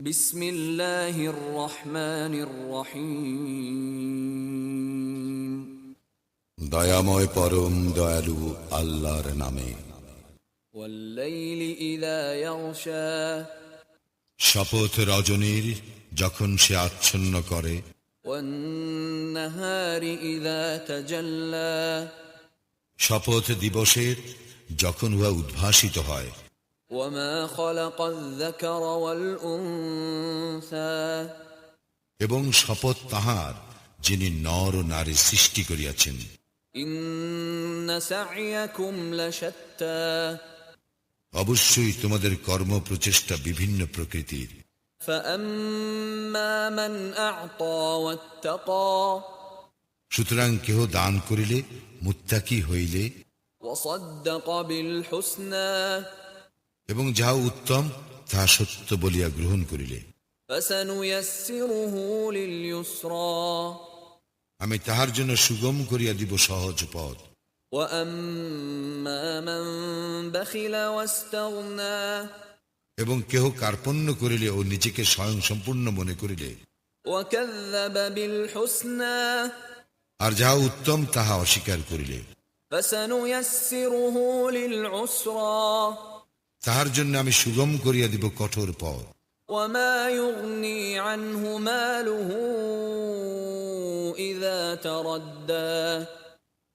বিসমিল্লাহির রহমানির রহিম। দয়াময় পরম দয়ালু আল্লাহর নামে। ওয়াল্লাইলি ইযা ইয়াগশা। শপথ রজনীর যখন সে আচ্ছন্ন করে, ওয়ান-নাহারি ইযা তাজাল্লা। শপথ দিবসের যখন উহা উদ্ভাসিত হয়। ওয়ামা খালাকায যাকারা ওয়াল উনসা। এবং শপথ তাহার যিনি নর ও নারী সৃষ্টি করিয়াছেন। ইন্না সা'য়াকুম লাশাত্তা। অবশ্যই তোমাদের কর্ম প্রচেষ্টা বিভিন্ন প্রকৃতির। ফাআম্মা মান আ'তা ওয়াত্তাকা। সুতরাং কেহ দান করিলে, মুত্তাকি হইলে ওয়াসাদ্দাকা বিল হুসনা। এবং যাহা উত্তম তাহা সত্য বলিয়া গ্রহণ করিলে, ফাসানুয়াসসিরুহু লিল ইউসরা। আমি তাহার জন্য সুগম করিয়া দিব সহজ পথ। ওয়াম্মা মান বাখিলা ওয়াস্তাগনা। এবং কেহ কার্পণ্য করিলে ও নিজেকে স্বয়ং সম্পূর্ণ মনে করিলে, ওয়াকাযযাবা বিল হুসনা। আর যাহা উত্তম তাহা অস্বীকার করিলে, ফাসানুয়াসসিরুহু লিল উসরা। তাহার জন্য আমি সুগম করিয়া দিব কঠোর পথ। ওয়ামা ইউগনি আনহু মালুহু ইযা তারাদ্দা।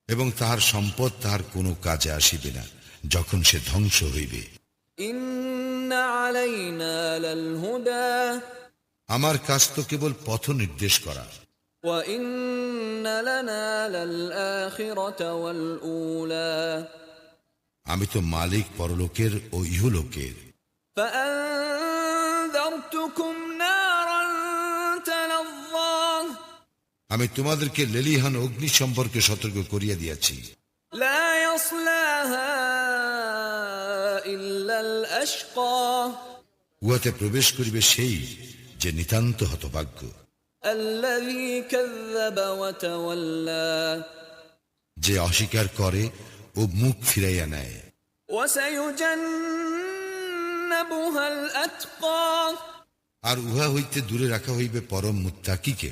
এবং তাহার সম্পদ তাহার কোনো কাজে আসিবে না যখন সে ধ্বংস হইবে। ইন্না আলাইনা লাল হুদা। আমার কাজ তো কেবল পথ নির্দেশ করা। ওয়া ইন্না লানা লাল আখিরাতা ওয়াল উলা। আমি তো মালিক পরলোকের ও ইহলোকের। ফাআনযারতুকুম নারান তালাযযা। আমি তোমাদেরকে লেলিহান অগ্নি সম্পর্কে সতর্ক করিয়া দিয়াছি। লা ইয়াসলাহা ইল্লাল আশকা। উহাতে প্রবেশ করিবে সেই যে নিতান্ত হতভাগ্য। আল্লাযী কাযযাবা ওয়া তাওয়াল্লা। যে অস্বীকার করে ও মুখ ফিরাইয়া নেয়। ওয়া সায়ুজান্নাবুহাল আতকা। আর উহা হইতে দূরে রাখা হইবে পরম মুত্তাকিকে।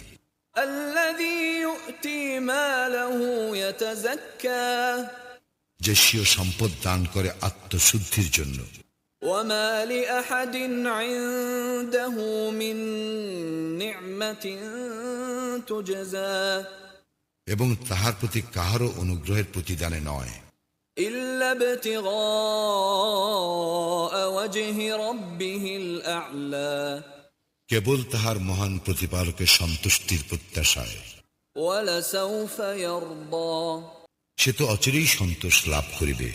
আল্লাযী ইউতি মালাহু ইয়াতাযাক্কা। যে স্বীয় সম্পদ দান করে আত্মশুদ্ধির জন্য। ওয়ামা লিআহাদিন ইনদাহু মিন নি'মাতিন তুজজা। এবং তাহার প্রতি কাহারও অনুগ্রহের প্রতিদানে নয়, ইল্লা ইবতিগা ওয়াজহি রাব্বিহিল আ'লা। কেবল তাহার মহান প্রতিপালকের সন্তুষ্টির প্রত্যাশায়। ওয়ালাসাউফা ইয়ারদা। সে তো অচিরেই সন্তোষ লাভ করিবে।